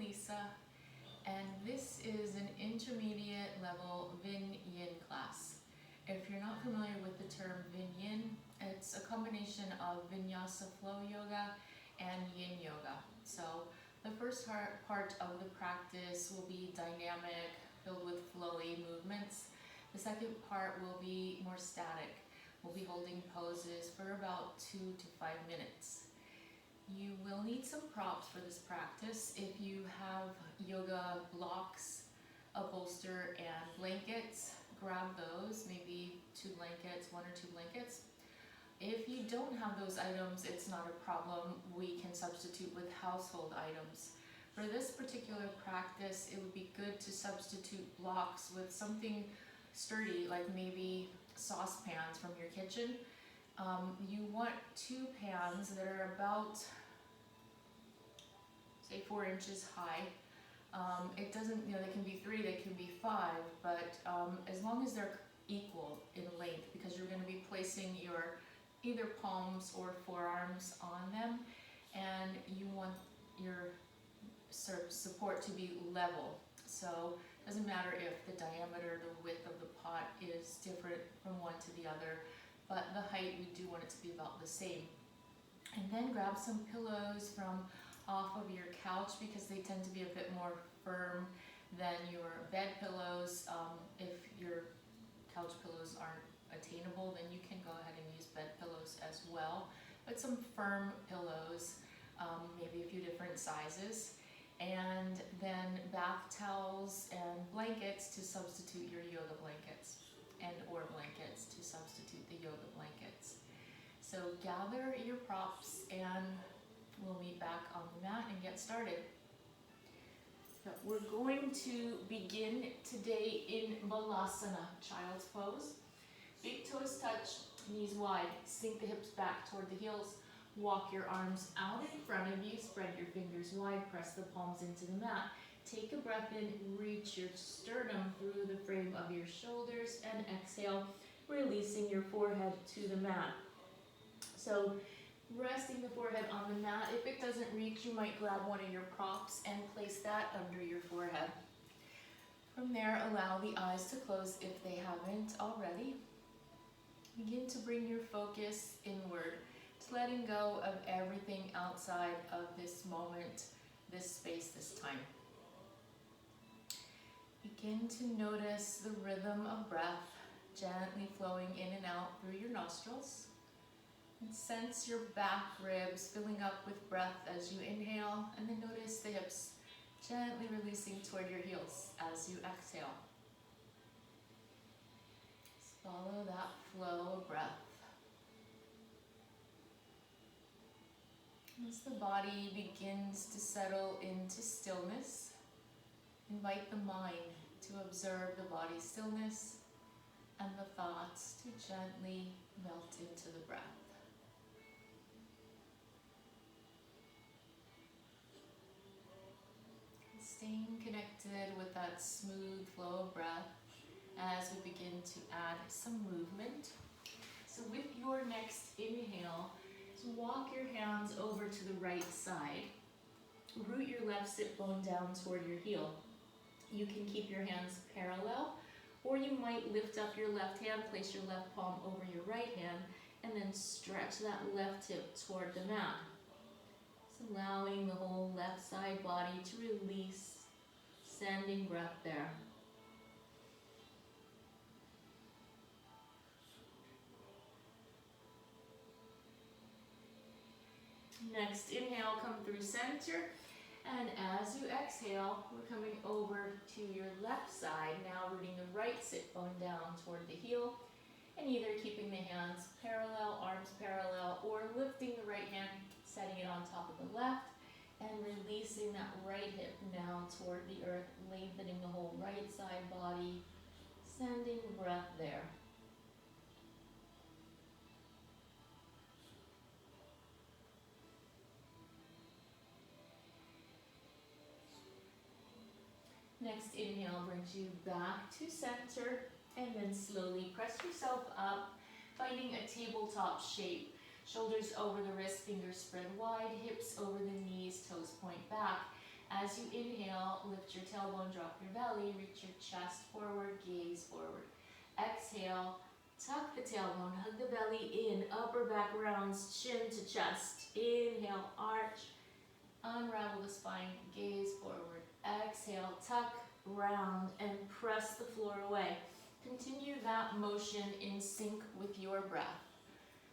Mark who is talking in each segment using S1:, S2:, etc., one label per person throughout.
S1: Lisa, and this is an intermediate level Yin class. If you're not familiar with the term Yin, it's a combination of Vinyasa flow yoga and Yin yoga. So the first part of the practice will be dynamic, filled with flowy movements. The second part will be more static. We'll be holding poses for about 2 to 5 minutes. You will need some props for this practice. If you have yoga blocks, a bolster, and blankets, grab those, maybe 2 blankets, 1 or 2 blankets. If you don't have those items, it's not a problem. We can substitute with household items. For this particular practice, it would be good to substitute blocks with something sturdy, like maybe saucepans from your kitchen. You want 2 pans that are about, say, 4 inches high. It doesn't, they can be 3, they can be 5, but as long as they're equal in length, because you're going to be placing your either palms or forearms on them, and you want your support to be level. So it doesn't matter if the diameter, the width of the pot is different from one to the other, but the height, we do want it to be about the same. And then grab some pillows from off of your couch, because they tend to be a bit more firm than your bed pillows. If your couch pillows aren't attainable, then you can go ahead and use bed pillows as well. But some firm pillows, maybe a few different sizes. And then bath towels and blankets to substitute your yoga blankets, and or blankets to substitute the yoga blankets. So gather your props and we'll meet back on the mat and get started. So we're going to begin today in Balasana, child's pose. Big toes touch, knees wide, sink the hips back toward the heels. Walk your arms out in front of you, spread your fingers wide, press the palms into the mat. Take a breath in, reach your sternum through the frame of your shoulders, and exhale, releasing your forehead to the mat. So resting the forehead on the mat. If it doesn't reach, you might grab one of your props and place that under your forehead. From there, allow the eyes to close if they haven't already. Begin to bring your focus inward, letting go of everything outside of this moment, this space, this time. Begin to notice the rhythm of breath gently flowing in and out through your nostrils. And sense your back ribs filling up with breath as you inhale, and then notice the hips gently releasing toward your heels as you exhale. Follow that flow of breath. As the body begins to settle into stillness, invite the mind to observe the body's stillness and the thoughts to gently melt into the breath. Staying connected with that smooth flow of breath as we begin to add some movement. So with your next inhale, walk your hands over to the right side. Root your left sit bone down toward your heel. You can keep your hands parallel, or you might lift up your left hand, place your left palm over your right hand, and then stretch that left hip toward the mat. Just allowing the whole left side body to release, sending breath there. Next inhale, come through center, and as you exhale, we're coming over to your left side, now rooting the right sit bone down toward the heel, and either keeping the hands parallel, arms parallel, or lifting the right hand, setting it on top of the left, and releasing that right hip now toward the earth, lengthening the whole right side body, sending breath there. Next inhale brings you back to center, and then slowly press yourself up, finding a tabletop shape. Shoulders over the wrists, fingers spread wide, hips over the knees, toes point back. As you inhale, lift your tailbone, drop your belly, reach your chest forward, gaze forward. Exhale, tuck the tailbone, hug the belly in, upper back rounds, chin to chest. Inhale, arch, unravel the spine, gaze forward. Exhale, tuck, round, and press the floor away. Continue that motion in sync with your breath.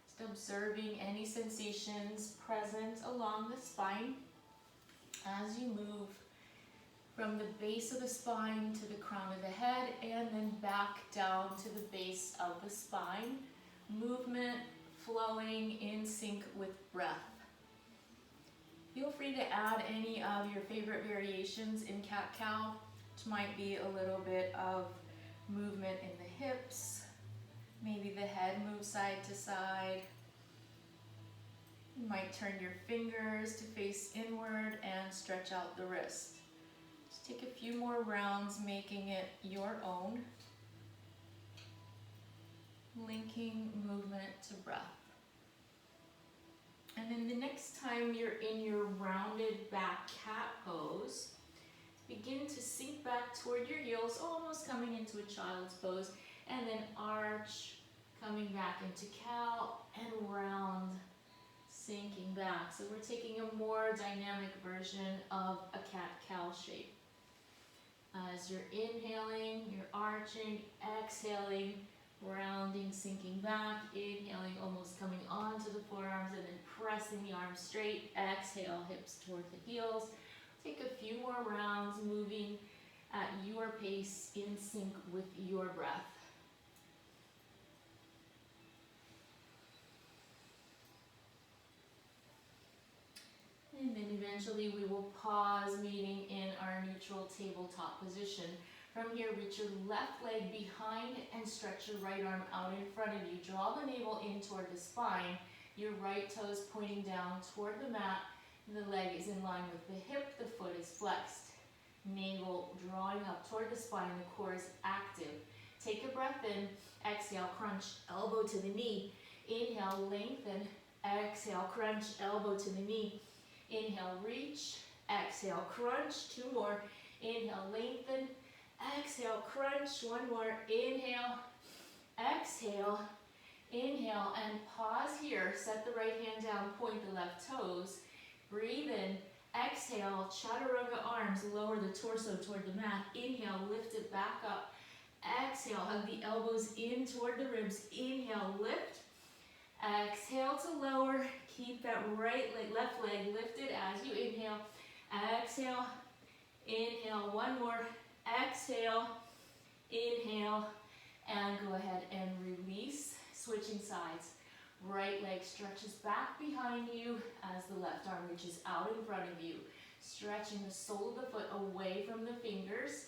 S1: Just observing any sensations present along the spine as you move from the base of the spine to the crown of the head and then back down to the base of the spine. Movement flowing in sync with breath. Feel free to add any of your favorite variations in cat-cow, which might be a little bit of movement in the hips. Maybe the head moves side to side. You might turn your fingers to face inward and stretch out the wrist. Just take a few more rounds, making it your own. Linking movement to breath. And then the next time you're in your rounded back cat pose, begin to sink back toward your heels, almost coming into a child's pose, and then arch, coming back into cow, and round, sinking back. So we're taking a more dynamic version of a cat-cow shape. As you're inhaling, you're arching, exhaling, rounding, sinking back, inhaling, almost coming onto the forearms, and then pressing the arms straight. Exhale, hips toward the heels. Take a few more rounds, moving at your pace in sync with your breath. And then eventually we will pause, meeting in our neutral tabletop position. From here, reach your left leg behind and stretch your right arm out in front of you. Draw the navel in toward the spine. Your right toes pointing down toward the mat. The leg is in line with the hip. The foot is flexed. Navel drawing up toward the spine. The core is active. Take a breath in. Exhale, crunch, elbow to the knee. Inhale, lengthen. Exhale, crunch, elbow to the knee. Inhale, reach. Exhale, crunch. Two more. Inhale, lengthen. Exhale, crunch. One more. Inhale. Exhale. Inhale and pause here. Set the right hand down. Point the left toes. Breathe in. Exhale. Chaturanga arms. Lower the torso toward the mat. Inhale. Lift it back up. Exhale. Hug the elbows in toward the ribs. Inhale. Lift. Exhale to lower. Keep that right leg, left leg lifted as you inhale. Exhale. Inhale. One more. Exhale. Inhale. And go ahead and release. Switching sides. Right leg stretches back behind you as the left arm reaches out in front of you. Stretching the sole of the foot away from the fingers.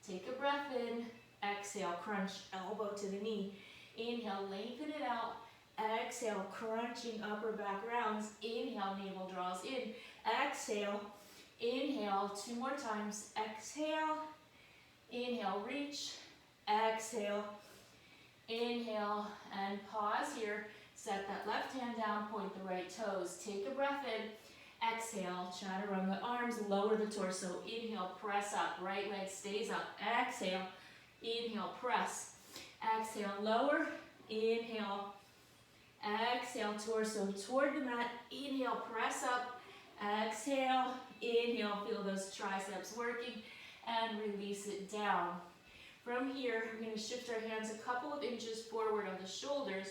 S1: Take a breath in. Exhale, crunch, elbow to the knee. Inhale, lengthen it out. Exhale, crunching upper back rounds. Inhale, navel draws in. Exhale, inhale, two more times. Exhale, inhale, reach. Exhale, inhale, and pause here. Set that left hand down, point the right toes. Take a breath in. Exhale, chaturanga arms, lower the torso. Inhale, press up. Right leg stays up. Exhale, inhale, press. Exhale, lower. Inhale. Exhale, torso toward the mat. Inhale, press up. Exhale, inhale, feel those triceps working, and release it down. From here, we're going to shift our hands a couple of inches forward on the shoulders.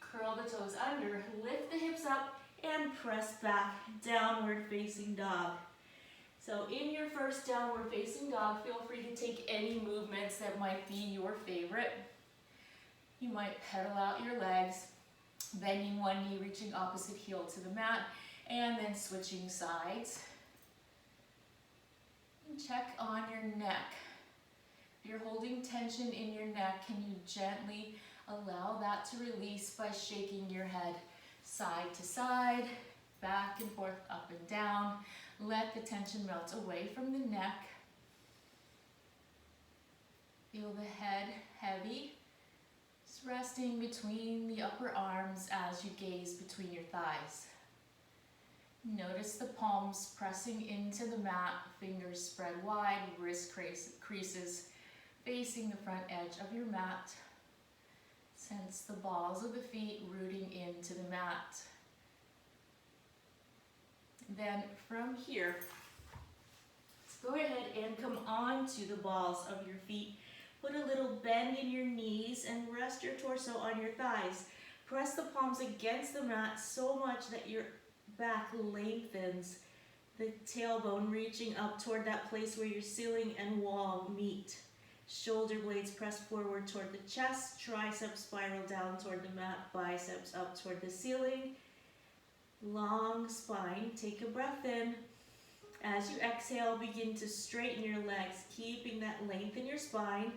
S1: Curl the toes under, lift the hips up, and press back, downward facing dog. So in your first downward facing dog, feel free to take any movements that might be your favorite. You might pedal out your legs, bending one knee, reaching opposite heel to the mat, and then switching sides. And check on your neck. If you're holding tension in your neck, can you gently allow that to release by shaking your head side to side, back and forth, up and down. Let the tension melt away from the neck. Feel the head heavy, just resting between the upper arms as you gaze between your thighs. Notice the palms pressing into the mat, fingers spread wide, wrist creases facing the front edge of your mat. Sense the balls of the feet rooting into the mat. Then from here, let's go ahead and come on to the balls of your feet. Put a little bend in your knees and rest your torso on your thighs. Press the palms against the mat so much that your back lengthens, the tailbone reaching up toward that place where your ceiling and wall meet. Shoulder blades press forward toward the chest, triceps spiral down toward the mat, biceps up toward the ceiling. Long spine, take a breath in. As you exhale, begin to straighten your legs, keeping that length in your spine.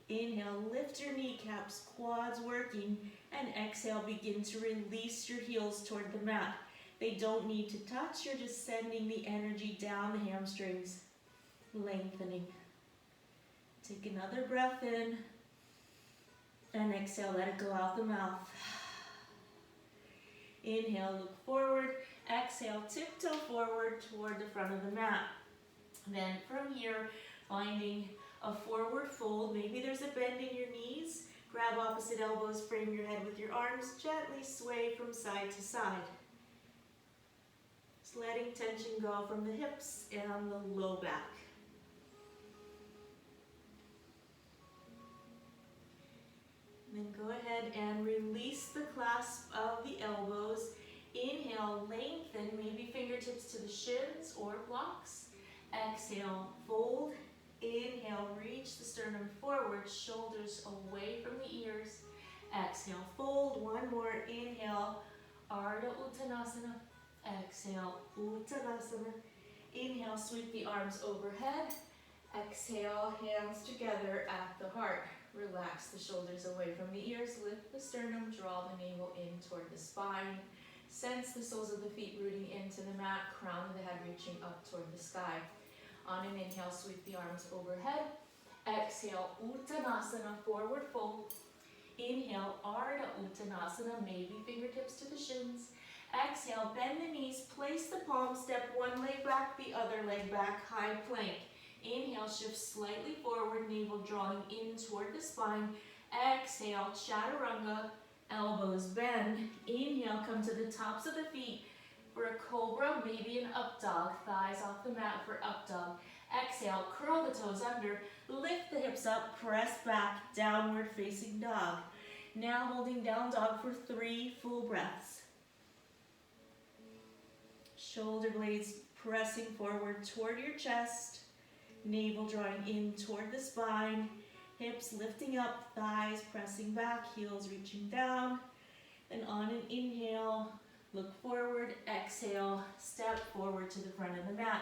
S1: Inhale, lift your kneecaps, quads working, and exhale, begin to release your heels toward the mat. They don't need to touch, you're just sending the energy down the hamstrings, lengthening. Take another breath in, and exhale, let it go out the mouth. Inhale, look forward. Exhale, tiptoe forward toward the front of the mat. Then from here, finding a forward fold. Maybe there's a bend in your knees. Grab opposite elbows, frame your head with your arms. Gently sway from side to side. Just letting tension go from the hips and the low back. Then go ahead and release the clasp of the elbows. Inhale, lengthen, maybe fingertips to the shins or blocks. Exhale, fold. Inhale, reach the sternum forward, shoulders away from the ears. Exhale, fold. One more. Inhale, Ardha Uttanasana. Exhale, Uttanasana. Inhale, sweep the arms overhead. Exhale, hands together at the heart. Relax the shoulders away from the ears, lift the sternum, draw the navel in toward the spine. Sense the soles of the feet rooting into the mat, crown of the head reaching up toward the sky. On an inhale, sweep the arms overhead. Exhale, Uttanasana, forward fold. Inhale, Ardha Uttanasana, maybe fingertips to the shins. Exhale, bend the knees, place the palms, step one leg back, the other leg back, high plank. Inhale, shift slightly forward, navel drawing in toward the spine. Exhale, Chaturanga, elbows bend. Inhale, come to the tops of the feet for a cobra, maybe an up dog. Thighs off the mat for up dog. Exhale, curl the toes under, lift the hips up, press back, downward facing dog. Now holding down dog for 3 full breaths. Shoulder blades pressing forward toward your chest. Navel drawing in toward the spine, hips lifting up, thighs pressing back, heels reaching down. And on an inhale, look forward, exhale, step forward to the front of the mat.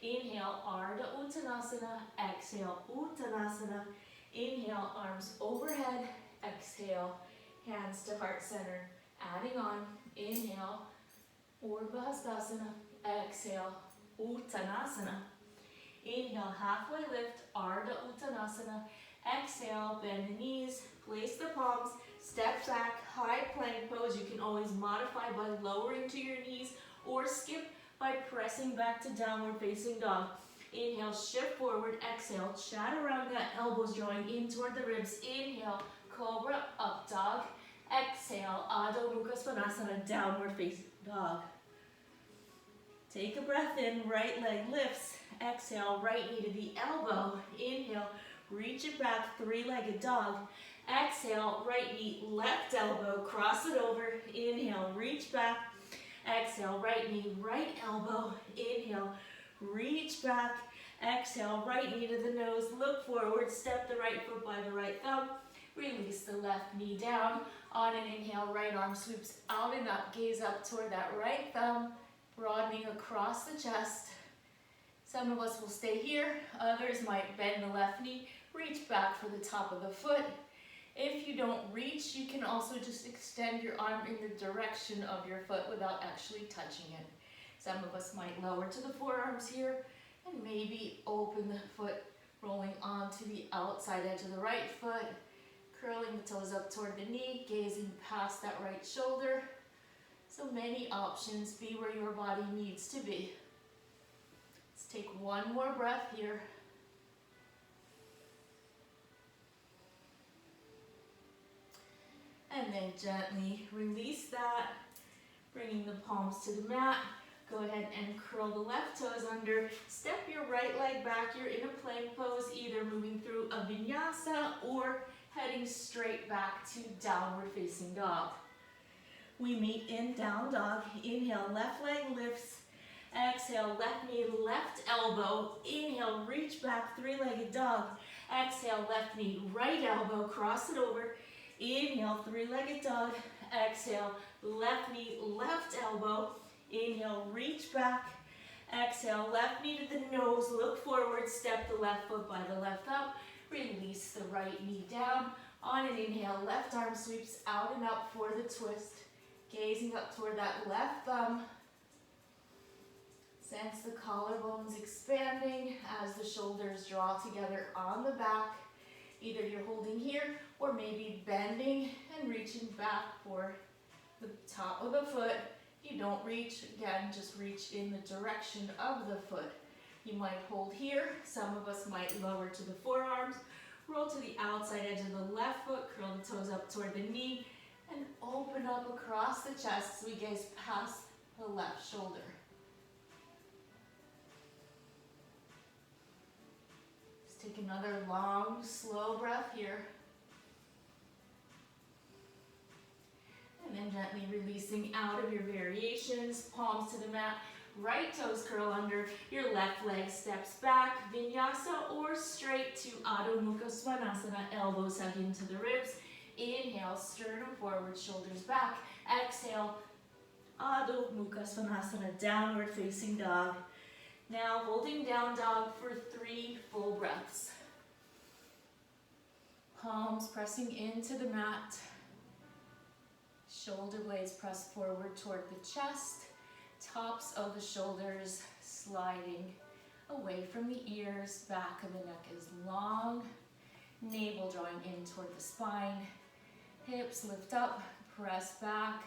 S1: Inhale, Ardha Uttanasana, exhale, Uttanasana. Inhale, arms overhead, exhale, hands to heart center. Adding on, inhale, Urdhva Hastasana, exhale, Uttanasana. Inhale, halfway lift, Ardha Uttanasana. Exhale, bend the knees, place the palms, step back, high plank pose. You can always modify by lowering to your knees or skip by pressing back to downward facing dog. Inhale, shift forward, exhale, Chaturanga, elbows drawing in toward the ribs. Inhale, Cobra, up dog. Exhale, Adho Mukha Svanasana, downward facing dog. Take a breath in, right leg lifts. Exhale, right knee to the elbow. Inhale, reach it back, 3-legged dog. Exhale, right knee, left elbow, cross it over. Inhale, reach back. Exhale, right knee, right elbow. Inhale, reach back. Exhale, right knee to the nose, look forward, step the right foot by the right thumb. Release the left knee down. On an inhale, right arm sweeps out and up, gaze up toward that right thumb, broadening across the chest. Some of us will stay here, others might bend the left knee, reach back for the top of the foot. If you don't reach, you can also just extend your arm in the direction of your foot without actually touching it. Some of us might lower to the forearms here and maybe open the foot, rolling onto the outside edge of the right foot, curling the toes up toward the knee, gazing past that right shoulder. So many options. Be where your body needs to be. Let's take one more breath here. And then gently release that, bringing the palms to the mat. Go ahead and curl the left toes under. Step your right leg back. You're in a plank pose, either moving through a vinyasa or heading straight back to downward facing dog. We meet in down dog. Inhale, left leg lifts. Exhale, left knee, left elbow. Inhale, reach back, three-legged dog. Exhale, left knee, right elbow, cross it over. Inhale, three-legged dog. Exhale, left knee, left elbow. Inhale, reach back. Exhale, left knee to the nose, look forward, step the left foot by the left thumb. Release the right knee down. On an inhale, left arm sweeps out and up for the twist. Gazing up toward that left thumb. Sense the collarbones expanding as the shoulders draw together on the back. Either you're holding here or maybe bending and reaching back for the top of the foot. If you don't reach, again, just reach in the direction of the foot. You might hold here. Some of us might lower to the forearms. Roll to the outside edge of the left foot. Curl the toes up toward the knee. And open up across the chest as we gaze past the left shoulder. Just take another long, slow breath here. And then gently releasing out of your variations, palms to the mat, right toes curl under, your left leg steps back, vinyasa or straight to Adho Mukha Svanasana, elbows hug into the ribs. Inhale, sternum forward, shoulders back. Exhale, Adho Mukha Svanasana, downward facing dog. Now holding down dog for 3 full breaths. Palms pressing into the mat. Shoulder blades press forward toward the chest. Tops of the shoulders sliding away from the ears. Back of the neck is long. Navel drawing in toward the spine. Hips lift up, press back.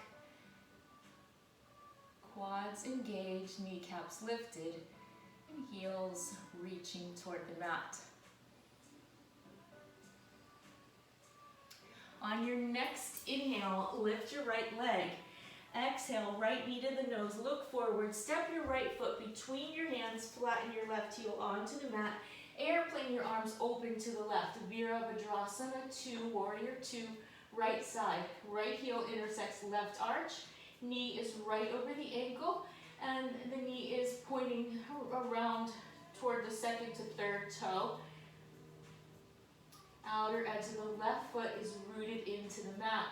S1: Quads engaged, kneecaps lifted, and heels reaching toward the mat. On your next inhale, lift your right leg. Exhale, right knee to the nose, look forward, step your right foot between your hands, flatten your left heel onto the mat, airplane your arms open to the left, Virabhadrasana 2, Warrior 2, right side, right heel intersects left arch, knee is right over the ankle, and the knee is pointing around toward the second to third toe. Outer edge of the left foot is rooted into the mat.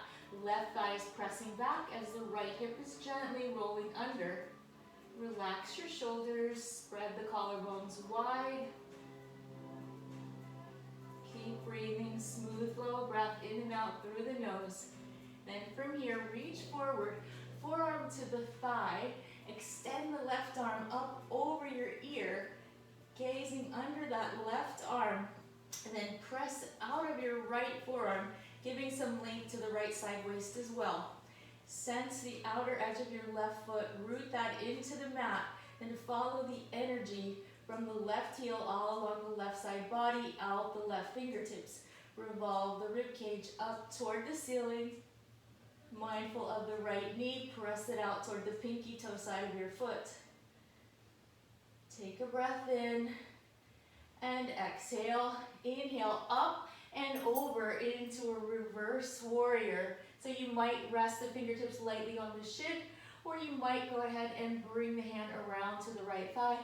S1: Left thigh is pressing back as the right hip is gently rolling under. Relax your shoulders, spread the collarbones wide. Keep breathing, smooth flow of breath in and out through the nose. Then from here, reach forward, forearm to the thigh. Extend the left arm up over your ear, gazing under that left arm. And then press out of your right forearm, giving some length to the right side waist as well. Sense the outer edge of your left foot, root that into the mat, and follow the energy from the left heel all along the left side body, out the left fingertips. Revolve the rib cage up toward the ceiling. Mindful of the right knee, press it out toward the pinky toe side of your foot. Take a breath in and exhale. Inhale up and over into a reverse warrior. So you might rest the fingertips lightly on the shin, or you might go ahead and bring the hand around to the right thigh,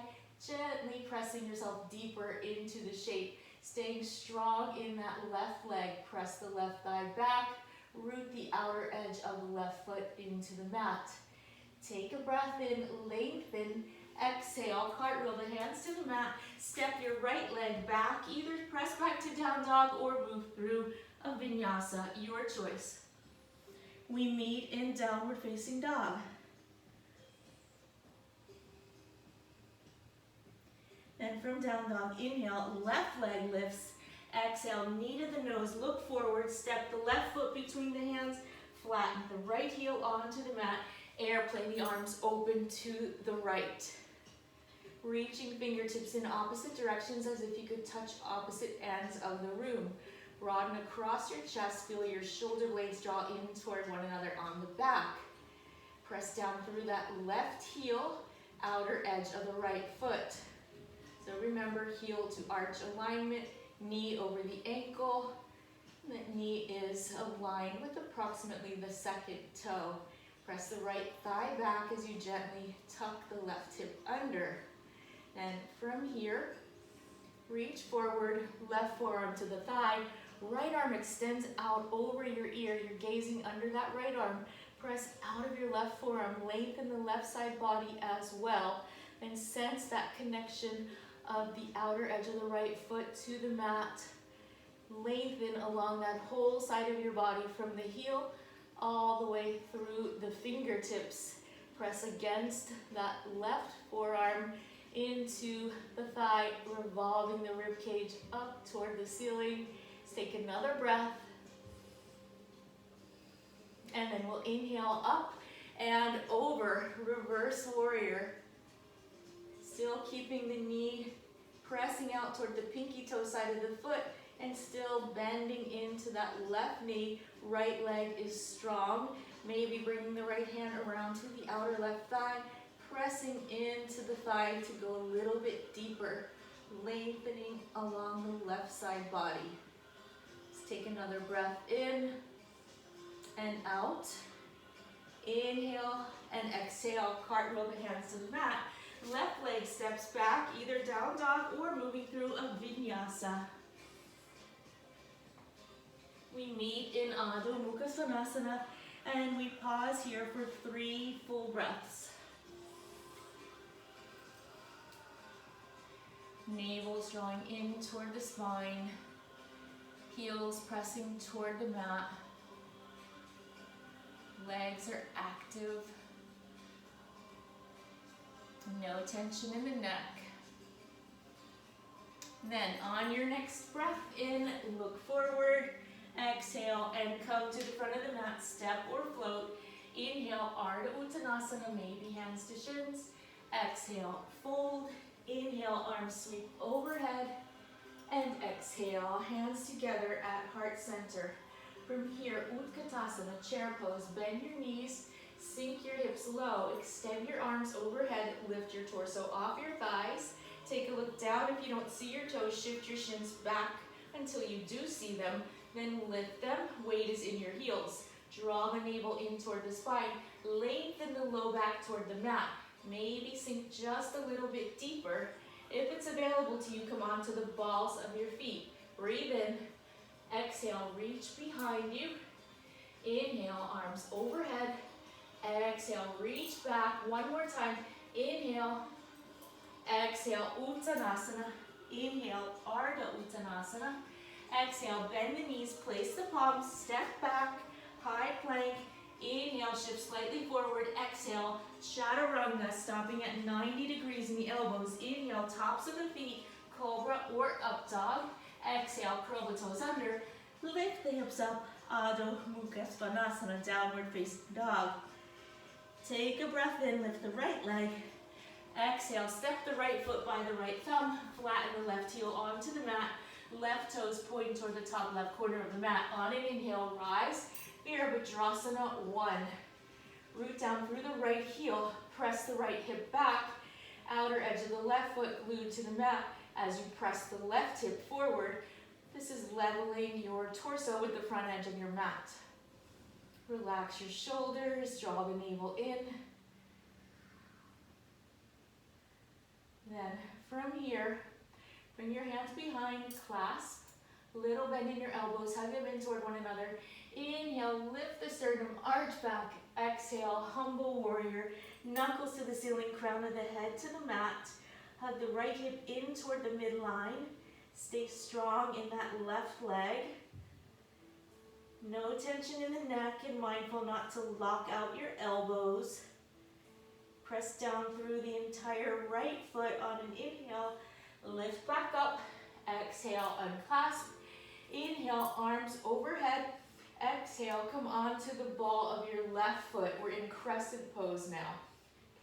S1: gently pressing yourself deeper into the shape. Staying strong in that left leg, press the left thigh back, root the outer edge of the left foot into the mat. Take a breath in, lengthen, exhale, cartwheel the hands to the mat, step your right leg back, either press back to down dog or move through a vinyasa, your choice. We meet in downward facing dog. Then from down dog, inhale, left leg lifts, exhale, knee to the nose, look forward, step the left foot between the hands, flatten the right heel onto the mat, Airplane the arms open to the right. Reaching fingertips in opposite directions as if you could touch opposite ends of the room. Broaden across your chest, feel your shoulder blades draw in toward one another on the back. Press down through that left heel, outer edge of the right foot. So remember, heel to arch alignment, knee over the ankle. The knee is aligned with approximately the second toe. Press the right thigh back as you gently tuck the left hip under. Then from here, reach forward, left forearm to the thigh. Right arm extends out over your ear. You're gazing under that right arm. Press out of your left forearm. Lengthen the left side body as well. And sense that connection of the outer edge of the right foot to the mat. Lengthen along that whole side of your body from the heel all the way through the fingertips. Press against that left forearm into the thigh, revolving the rib cage up toward the ceiling. Let's take another breath. And then we'll inhale up and over, reverse warrior. Still keeping the knee pressing out toward the pinky toe side of the foot and still bending into that left knee. Right leg is strong. Maybe bringing the right hand around to the outer left thigh, pressing into the thigh to go a little bit deeper, lengthening along the left side body. Let's take another breath in and out. Inhale and exhale, cartwheel the hands to the mat. Left leg steps back, either down dog or moving through a vinyasa. We meet in Adho Mukha Svanasana and we pause here for 3 full breaths. Navel's drawing in toward the spine, heels pressing toward the mat. Legs are active. No tension in the neck. Then on your next breath in, look forward, exhale, and come to the front of the mat, step or float. Inhale, Ardha Uttanasana, maybe hands to shins. Exhale, fold. Inhale, arms sweep overhead. And exhale, hands together at heart center. From here, Utkatasana, chair pose, bend your knees, sink your hips low, extend your arms overhead, lift your torso off your thighs. Take a look down if you don't see your toes, shift your shins back until you do see them, then lift them, weight is in your heels. Draw the navel in toward the spine, lengthen the low back toward the mat. Maybe sink just a little bit deeper. If it's available to you, come onto the balls of your feet. Breathe in, exhale, reach behind you. Inhale, arms overhead. Exhale, reach back. One more time. Inhale, exhale, Uttanasana. Inhale, Ardha Uttanasana. Exhale, bend the knees, place the palms, step back, high plank. Inhale, shift slightly forward. Exhale, Chaturanga, stopping at 90 degrees in the elbows. Inhale, tops of the feet, Cobra or Up Dog. Exhale, curl the toes under. Lift the hips up, Adho Mukha Svanasana, downward facing dog. Take a breath in, lift the right leg. Exhale, step the right foot by the right thumb, flatten the left heel onto the mat. Left toes pointing toward the top left corner of the mat. On an inhale, rise. Virabhadrasana 1. Root down through the right heel, press the right hip back. Outer edge of the left foot glued to the mat as you press the left hip forward. This is leveling your torso with the front edge of your mat. Relax your shoulders, draw the navel in. Then from here, bring your hands behind, clasp. Little bend in your elbows, hug them in toward one another. Inhale, lift the sternum, arch back. Exhale, humble warrior. Knuckles to the ceiling, crown of the head to the mat. Hug the right hip in toward the midline. Stay strong in that left leg. No tension in the neck and mindful not to lock out your elbows. Press down through the entire right foot on an inhale. Lift back up. Exhale, unclasp. Inhale, arms overhead. Exhale. exhale, come onto the ball of your left foot. We're in crescent pose now.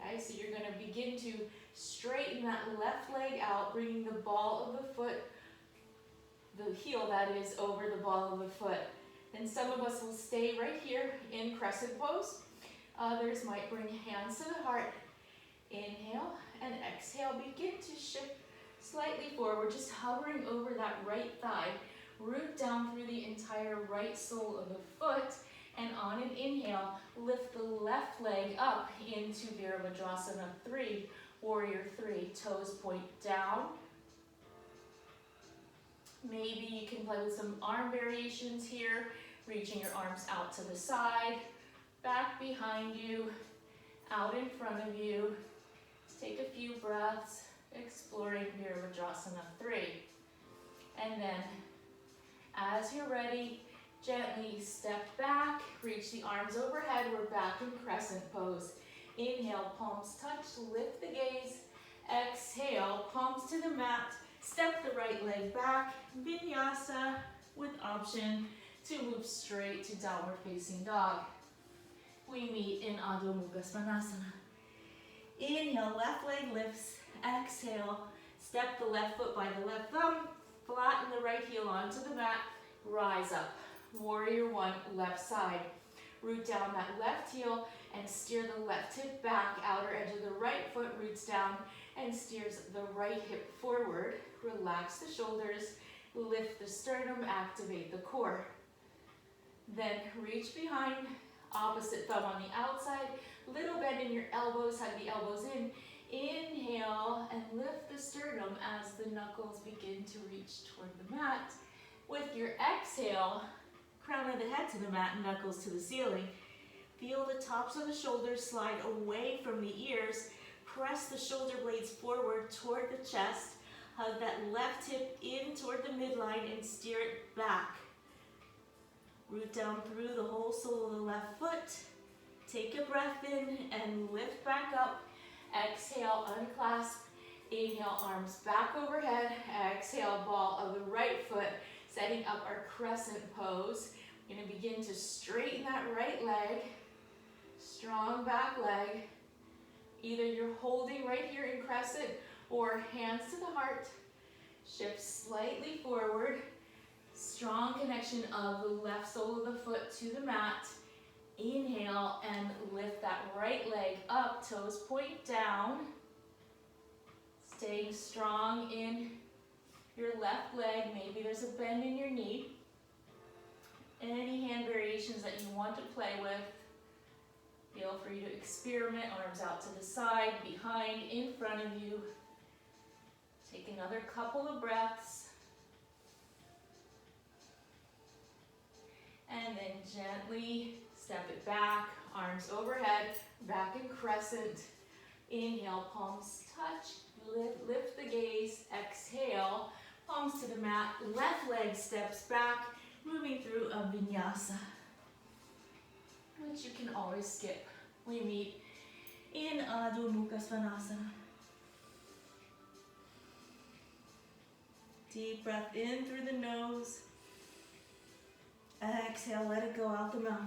S1: Okay, so you're going to begin to straighten that left leg out, bringing the ball of the foot, the heel that is, over the ball of the foot. Then some of us will stay right here in crescent pose. Others might bring hands to the heart. Inhale and exhale. Begin to shift slightly forward, just hovering over that right thigh. Root down through the entire right sole of the foot. And on an inhale, lift the left leg up into Virabhadrasana 3, Warrior 3. Toes point down. Maybe you can play with some arm variations here, reaching your arms out to the side, back behind you, out in front of you. Let's take a few breaths, exploring Virabhadrasana 3. And then, as you're ready, gently step back, reach the arms overhead. We're back in crescent pose. Inhale, palms touch, lift the gaze. Exhale, palms to the mat. Step the right leg back, vinyasa, with option to move straight to downward facing dog. We meet in Adho Mukha Svanasana. Inhale, left leg lifts. Exhale, step the left foot by the left thumb, flatten the right heel onto the mat, rise up. Warrior 1, left side. Root down that left heel and steer the left hip back. Outer edge of the right foot roots down and steers the right hip forward. Relax the shoulders, lift the sternum, activate the core. Then reach behind, opposite thumb on the outside, little bend in your elbows, hug the elbows in. Inhale and lift the sternum as the knuckles begin to reach toward the mat. With your exhale, crown of the head to the mat, knuckles to the ceiling. Feel the tops of the shoulders slide away from the ears. Press the shoulder blades forward toward the chest. Hug that left hip in toward the midline and steer it back. Root down through the whole sole of the left foot. Take a breath in and lift back up. Exhale, unclasp. Inhale, arms back overhead. Exhale, ball of the right foot. Setting up our crescent pose. We're going to begin to straighten that right leg. Strong back leg. Either you're holding right here in crescent or hands to the heart. Shift slightly forward. Strong connection of the left sole of the foot to the mat. Inhale and lift that right leg up. Toes point down. Staying strong in your left leg. Maybe there's a bend in your knee. Any hand variations that you want to play with. Feel free to experiment. Arms out to the side, behind, in front of you. Take another couple of breaths. And then gently step it back. Arms overhead, back in crescent. Inhale, palms touch. Lift the gaze. Exhale, palms to the mat. Left leg steps back, moving through a vinyasa, which you can always skip. We meet in Adho Mukha Svanasana. Deep breath in through the nose. Exhale, let it go out the mouth.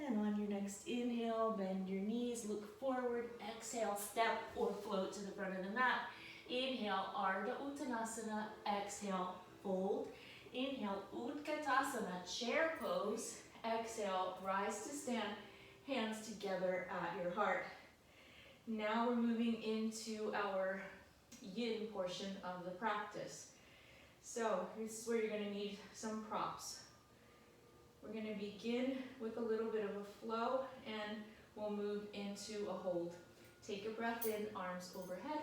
S1: And on your next inhale, bend your knees, look forward. Exhale, step or float to the front of the mat. Inhale, Ardha Uttanasana. Exhale, fold. Inhale, Utkatasana, chair pose. Exhale, rise to stand, hands together at your heart. Now we're moving into our yin portion of the practice. So this is where you're going to need some props. We're going to begin with a little bit of a flow and we'll move into a hold. Take a breath in, arms overhead.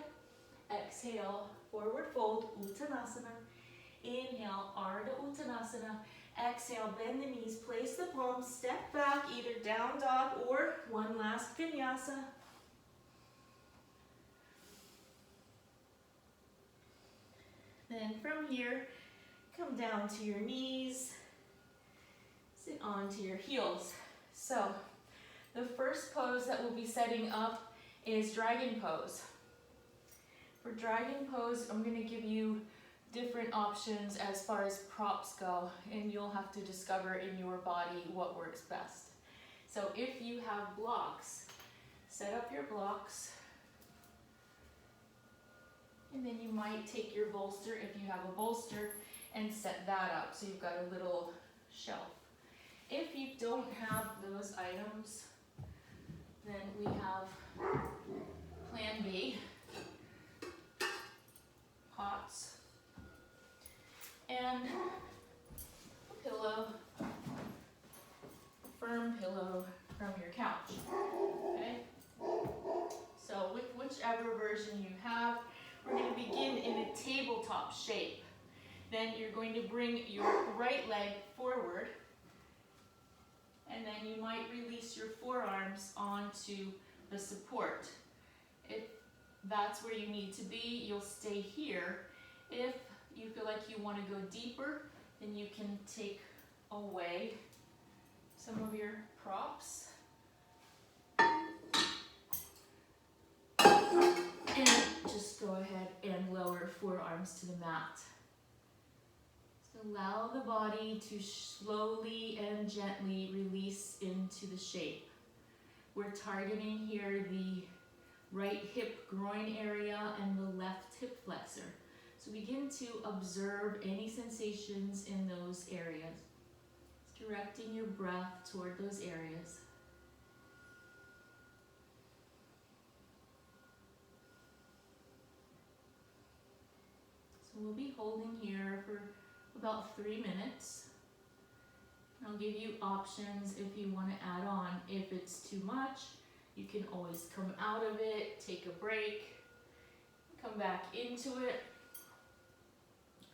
S1: Exhale, forward fold, Uttanasana. Inhale, Ardha Uttanasana. Exhale, bend the knees, place the palms, step back, either down dog or one last vinyasa. Then from here, come down to your knees, sit onto your heels. So the first pose that we'll be setting up is dragon pose. For dragon pose, I'm going to give you different options as far as props go, and you'll have to discover in your body what works best. So if you have blocks, set up your blocks, and then you might take your bolster, if you have a bolster, and set that up so you've got a little shelf. If you don't have those items, then we have plan B, pots, and a pillow, firm pillow from your couch, okay? So with whichever version you have, we're going to begin in a tabletop shape. Then you're going to bring your right leg forward, and then you might release your forearms onto the support. If that's where you need to be, you'll stay here. If you feel like you want to go deeper, then you can take away some of your props. And just go ahead and lower forearms to the mat. So allow the body to slowly and gently release into the shape. We're targeting here the right hip groin area and the left hip flexor. So begin to observe any sensations in those areas. Directing your breath toward those areas. So we'll be holding here for about 3 minutes. I'll give you options if you want to add on. If it's too much, you can always come out of it, take a break, come back into it.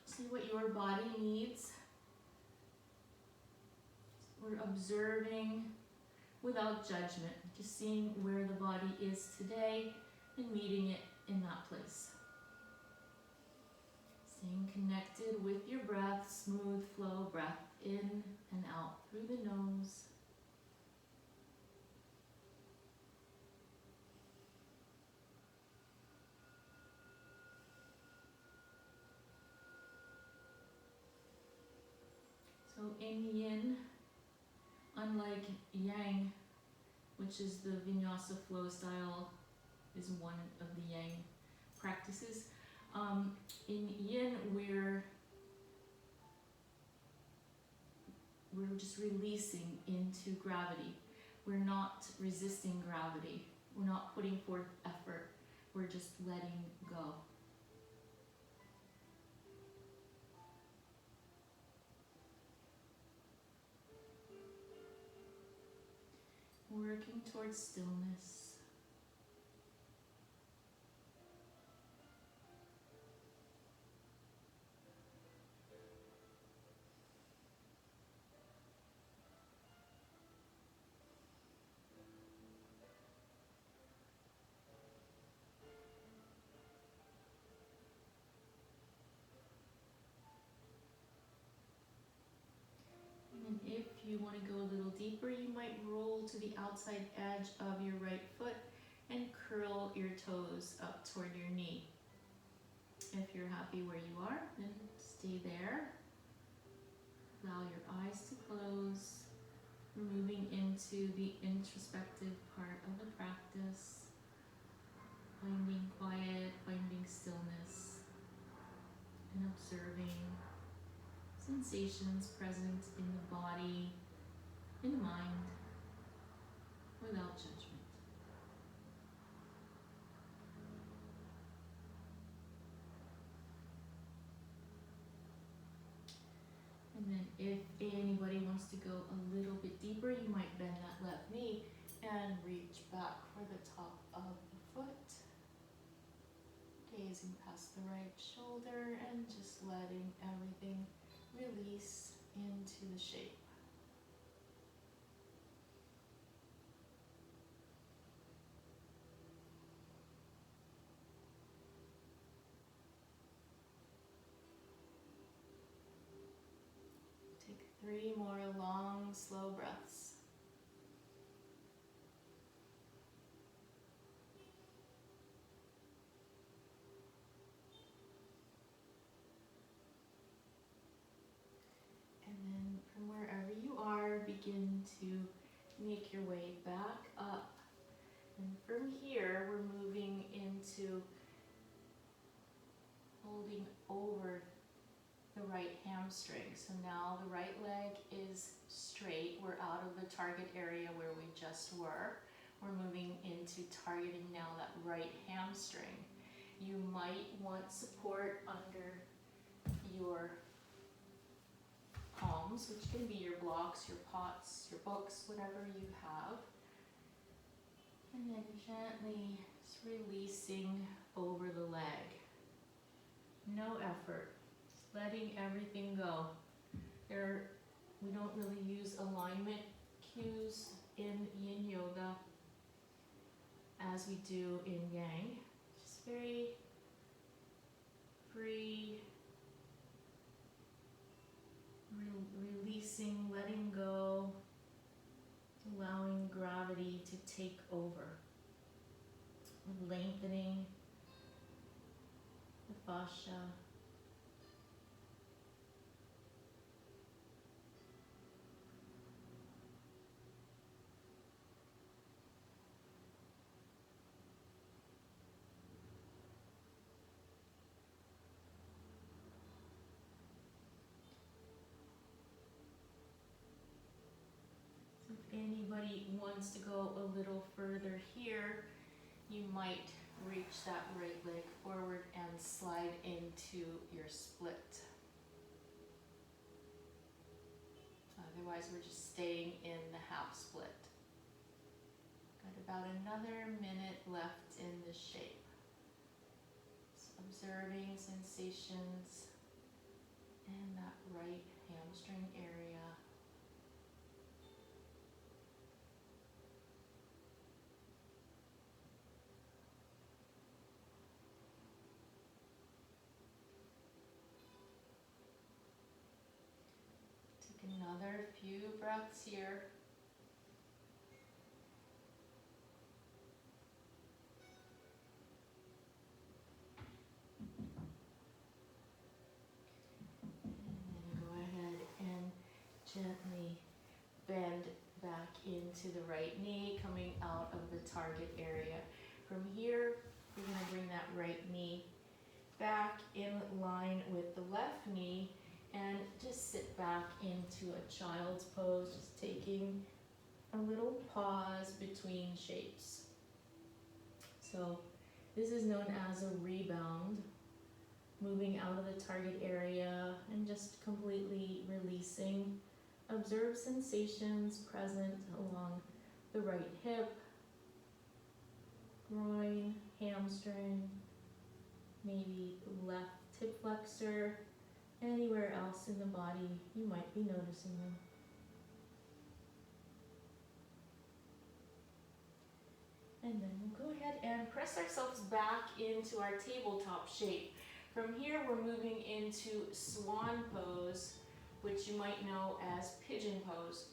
S1: See what your body needs. We're observing without judgment, just seeing where the body is today and meeting it in that place. Staying connected with your breath, smooth flow, breath in and out through the nose. So in Yin, unlike Yang, which is the Vinyasa flow style, is one of the Yang practices. In Yin, we're just releasing into gravity. We're not resisting gravity. We're not putting forth effort. We're just letting go. Working towards stillness. And if you want to go a little deeper, you might roll to the outside edge of your right foot and curl your toes up toward your knee. If you're happy where you are, then stay there. Allow your eyes to close. We're moving into the introspective part of the practice. Finding quiet, finding stillness, and observing sensations present in the body, in the mind, without judgment. And then if anybody wants to go a little bit deeper, you might bend that left knee and reach back for the top of the foot. Gazing past the right shoulder and just letting everything release into the shape. Take 3 more long, slow breaths. to make your way back up. And from here, we're moving into holding over the right hamstring. So now the right leg is straight. We're out of the target area where we just were. We're moving into targeting now that right hamstring. You might want support under your palms, which can be your blocks, your pots, your books, whatever you have. And then gently just releasing over the leg. No effort, just letting everything go. We don't really use alignment cues in Yin Yoga as we do in Yang. Just very free, releasing, letting go, allowing gravity to take over, lengthening the fascia. If anybody wants to go a little further here, you might reach that right leg forward and slide into your split. Otherwise, we're just staying in the half split. Got about another minute left in the shape. Just observing sensations in that right hamstring area. Another few breaths here. And then go ahead and gently bend back into the right knee, coming out of the target area. From here, you're going to bring that right knee back in line with the left knee. And just sit back into a child's pose, just taking a little pause between shapes. So this is known as a rebound, moving out of the target area and just completely releasing. Observe sensations present along the right hip, groin, hamstring, maybe left hip flexor, anywhere else in the body you might be noticing them. And then we'll go ahead and press ourselves back into our tabletop shape. From here, we're moving into swan pose, which you might know as pigeon pose.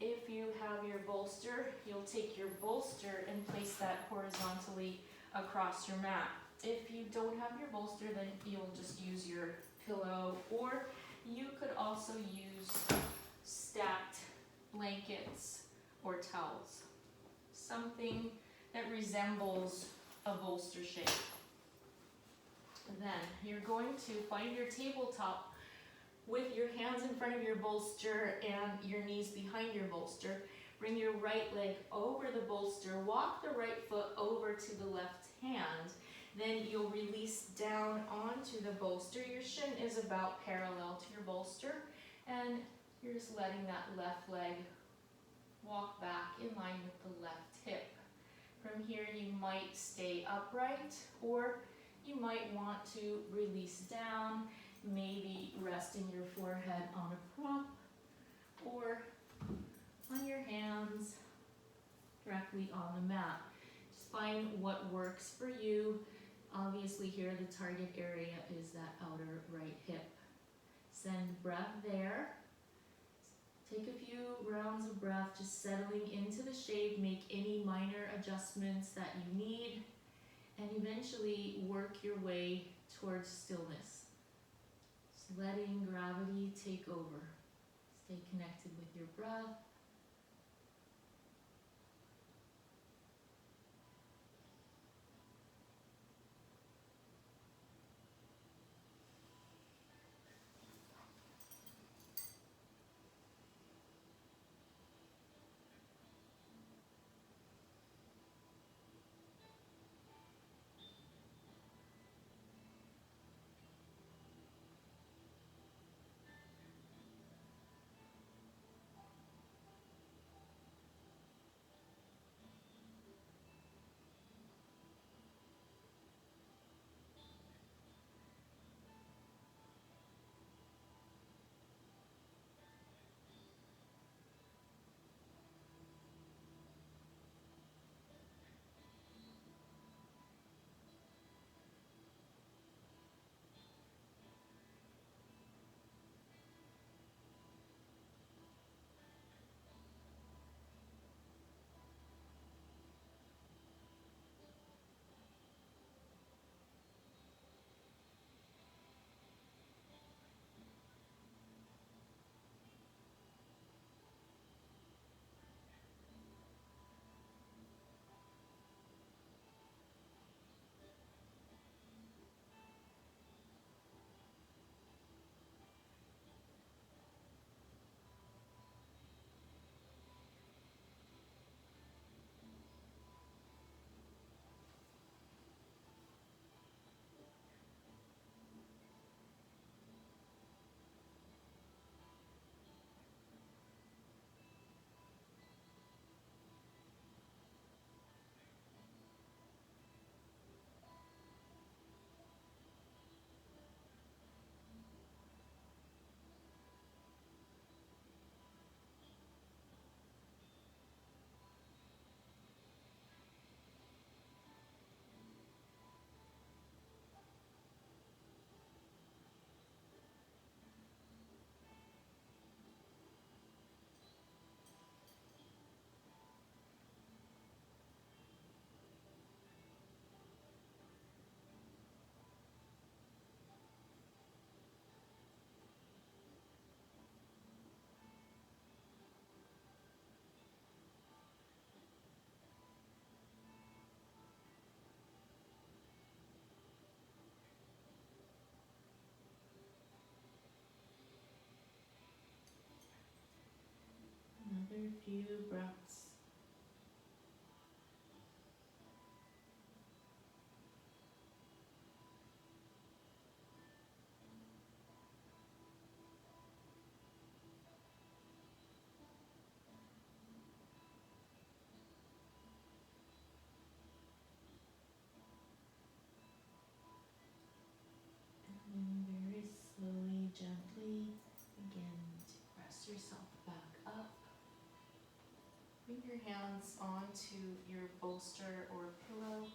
S1: If you have your bolster, you'll take your bolster and place that horizontally across your mat. If you don't have your bolster, then you'll just use your pillow, or you could also use stacked blankets or towels. Something that resembles a bolster shape. Then you're going to find your tabletop with your hands in front of your bolster and your knees behind your bolster. Bring your right leg over the bolster, walk the right foot over to the left hand. Then you'll release down onto the bolster. Your shin is about parallel to your bolster, and you're just letting that left leg walk back in line with the left hip. From here, you might stay upright, or you might want to release down, maybe resting your forehead on a prop, or on your hands directly on the mat. Just find what works for you. Obviously here the target area is that outer right hip. Send breath there. Take a few rounds of breath, just settling into the shape. Make any minor adjustments that you need, and eventually work your way towards stillness. Just letting gravity take over. Stay connected with your breath. Another few breaths. And very slowly, gently begin to press yourself back up. Bring your hands onto your bolster or pillow,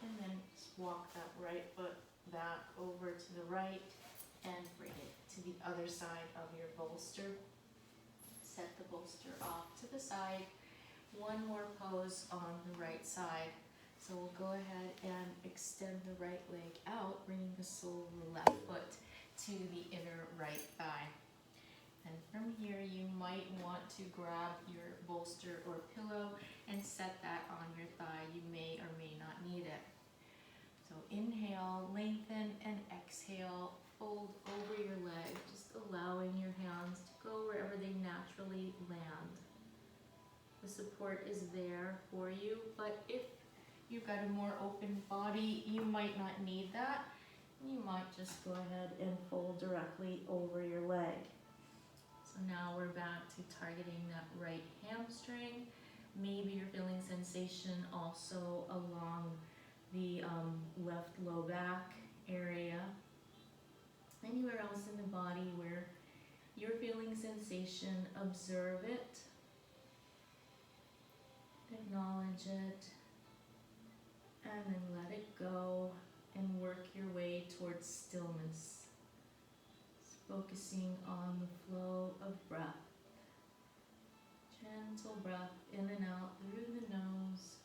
S1: and then just walk that right foot back over to the right and bring it to the other side of your bolster. Set the bolster off to the side. One more pose on the right side. So we'll go ahead and extend the right leg out, bringing the sole of the left foot to the inner right thigh. And from here, you might want to grab your bolster or pillow and set that on your thigh. You may or may not need it. So inhale, lengthen, and exhale, fold over your leg, just allowing your hands to go wherever they naturally land. The support is there for you, but if you've got a more open body, you might not need that. You might just go ahead and fold directly over your leg. So now we're back to targeting that right hamstring. Maybe you're feeling sensation also along the left low back area. Anywhere else in the body where you're feeling sensation, observe it. Acknowledge it, and then let it go and work your way towards stillness. Just focusing on the flow of breath. Gentle breath in and out through the nose.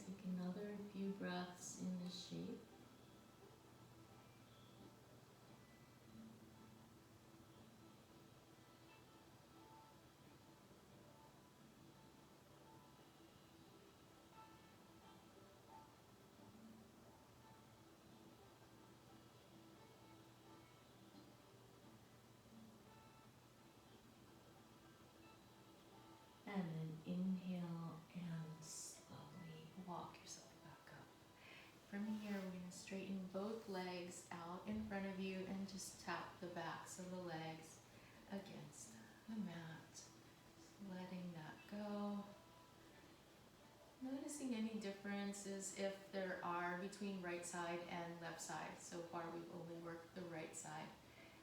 S1: Take another few breaths in this shape. And then inhale and slowly walk yourself back up. From here, we're going to straighten both legs out in front of you and just tap the backs of the legs against the mat. Just letting that go. Noticing any differences if there are between right side and left side. So far, we've only worked the right side.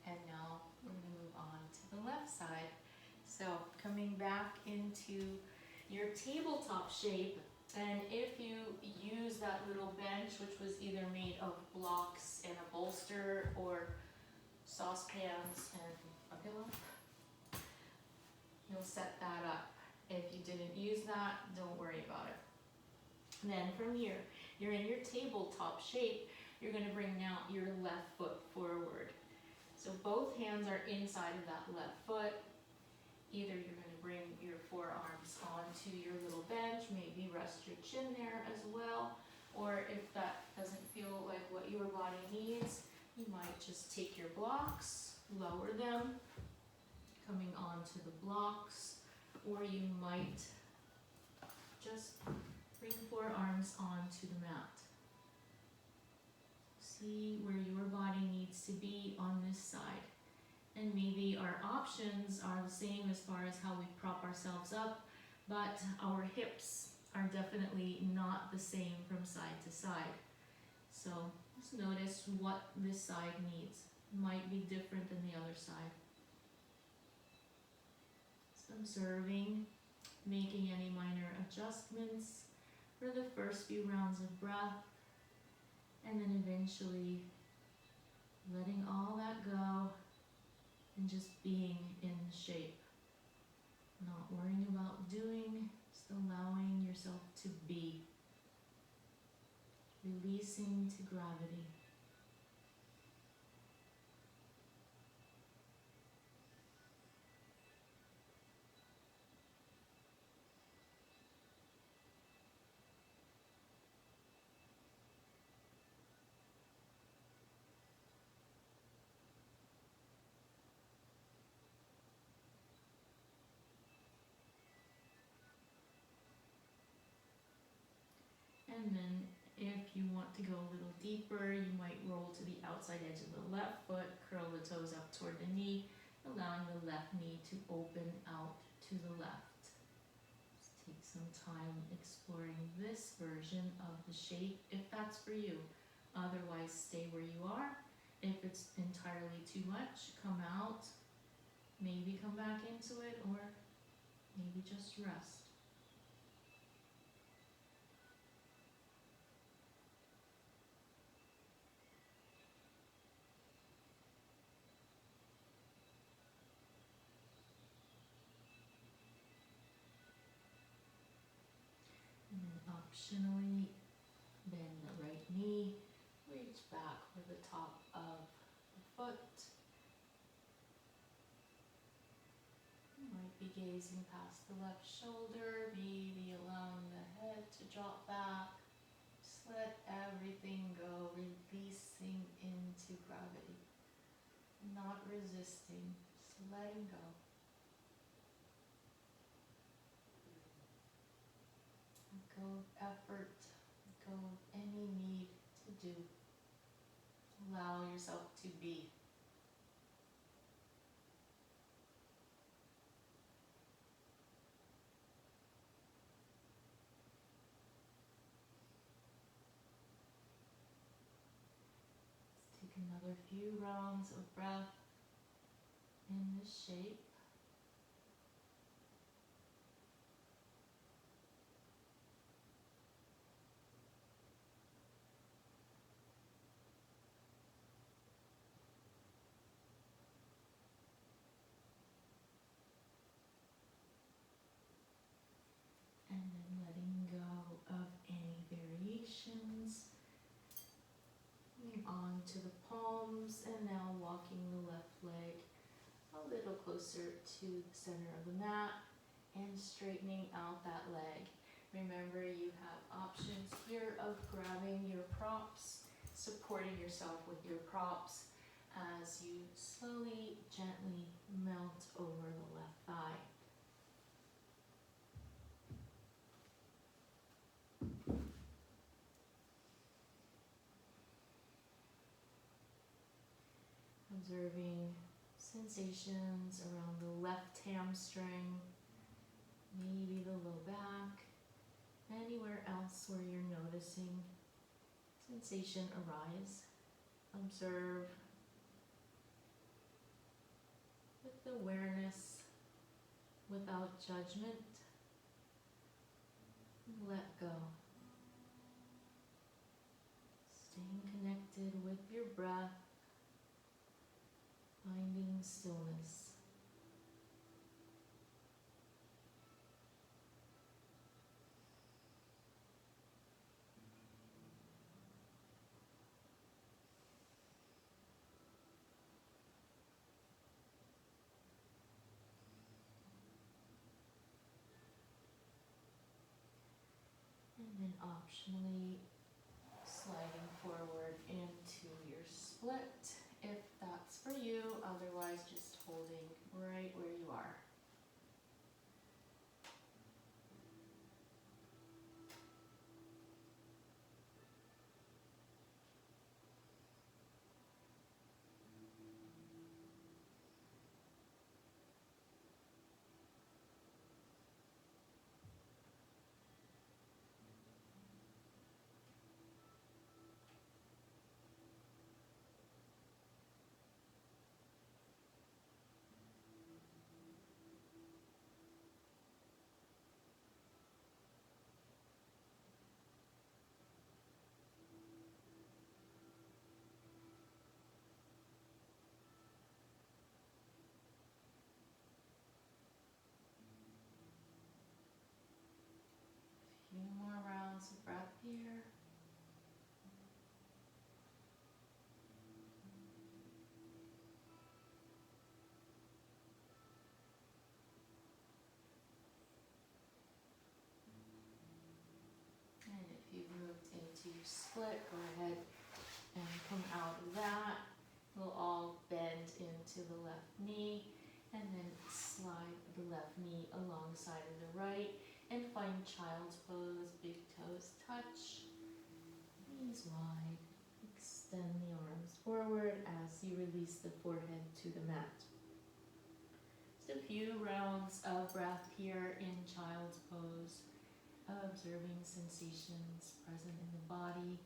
S1: And now we're going to move on to the left side. So coming back into your tabletop shape, and if you use that little bench, which was either made of blocks and a bolster or saucepans and a pillow, you'll set that up. If you didn't use that, don't worry about it. And then from here, you're in your tabletop shape, you're going to bring now your left foot forward. So both hands are inside of that left foot. Either you're going to bring your forearms onto your little bench, maybe rest your chin there as well, or if that doesn't feel like what your body needs, you might just take your blocks, lower them, coming onto the blocks, or you might just bring forearms onto the mat. See where your body needs to be on this side. And maybe our options are the same as far as how we prop ourselves up, but our hips are definitely not the same from side to side. So just notice what this side needs. Might be different than the other side. Just observing, making any minor adjustments for the first few rounds of breath, and then eventually letting all that go. And just being in shape. Not worrying about doing, just allowing yourself to be. Releasing to gravity. And then if you want to go a little deeper, you might roll to the outside edge of the left foot, curl the toes up toward the knee, allowing the left knee to open out to the left. Just take some time exploring this version of the shape if that's for you. Otherwise, stay where you are. If it's entirely too much, come out, maybe come back into it, or maybe just rest. And then optionally, bend the right knee, reach back for the top of the foot. You might be gazing past the left shoulder, maybe allowing the head to drop back. Just let everything go, releasing into gravity. Not resisting, just letting go. Let go of effort, let go of any need to do. Allow yourself to be. Let's take another few rounds of breath in this shape. And then letting go of any closer to the center of the mat and straightening out that leg. Remember, you have options here of grabbing your props, supporting yourself with your props as you slowly, gently melt over the left thigh. Observing sensations around the left hamstring, maybe the low back, anywhere else where you're noticing sensation arise. Observe with awareness, without judgment. Let go. Staying connected with your breath, finding stillness. And then optionally sliding forward into your split if that's for you, otherwise just holding right where you are. Few more rounds of breath here. And if you've moved into your split, go ahead and come out of that. We'll all bend into the left knee and then slide the left knee alongside of the right and find child's pose. Big toes touch, knees wide. Extend the arms forward as you release the forehead to the mat. Just a few rounds of breath here in child's pose, observing sensations present in the body.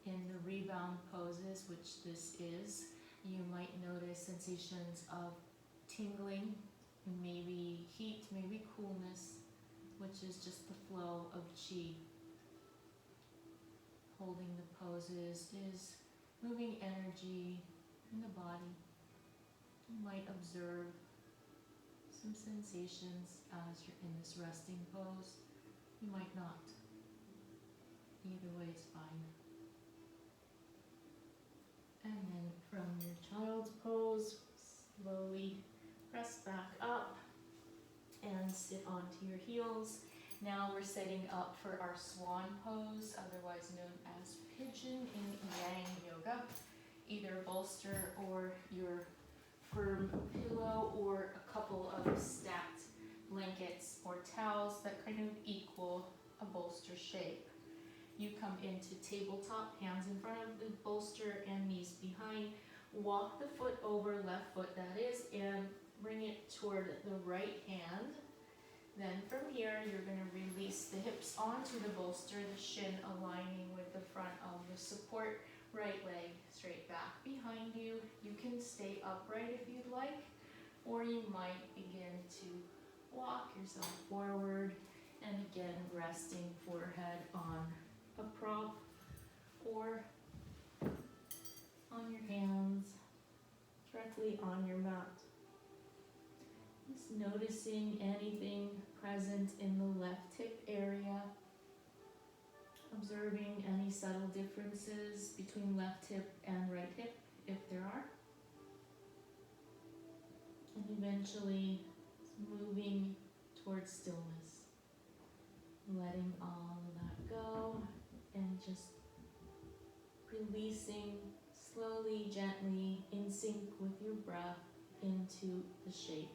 S1: In the rebound poses, which this is, you might notice sensations of tingling, maybe heat, maybe coolness, which is just the flow of chi. Holding the poses is moving energy in the body. You might observe some sensations as you're in this resting pose. You might not. Either way is fine. And then from your child's pose, slowly press back up and sit onto your heels. Now we're setting up for our swan pose, otherwise known as pigeon in Yang Yoga. Either bolster or your firm pillow or a couple of stacked blankets or towels that kind of equal a bolster shape. You come into tabletop, hands in front of the bolster and knees behind. Walk the foot over, left foot that is, and bring it toward the right hand. Then from here, you're going to release the hips onto the bolster, the shin aligning with the front of the support. Right leg straight back behind you. You can stay upright if you'd like, or you might begin to walk yourself forward, and again, resting forehead on a prop or on your hands directly on your mat. Just noticing anything present in the left hip area, observing any subtle differences between left hip and right hip if there are, and And eventually moving towards stillness, letting all of that go and just releasing slowly, gently, in sync with your breath into the shape.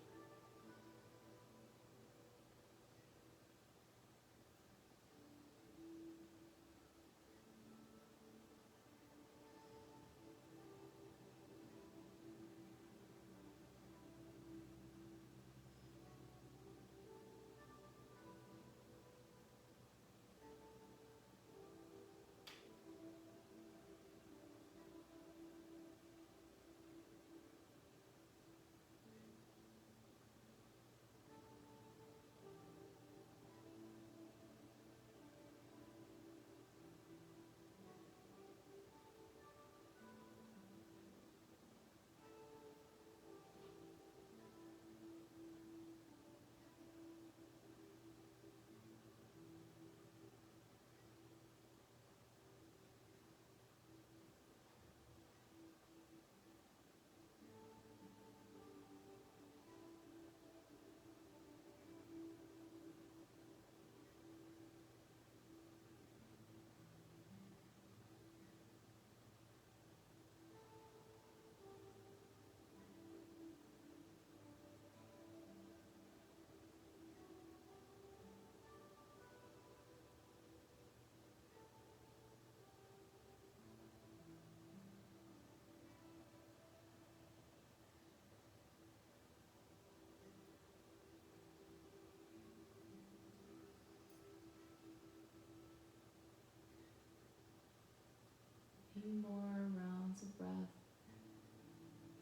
S1: Few more rounds of breath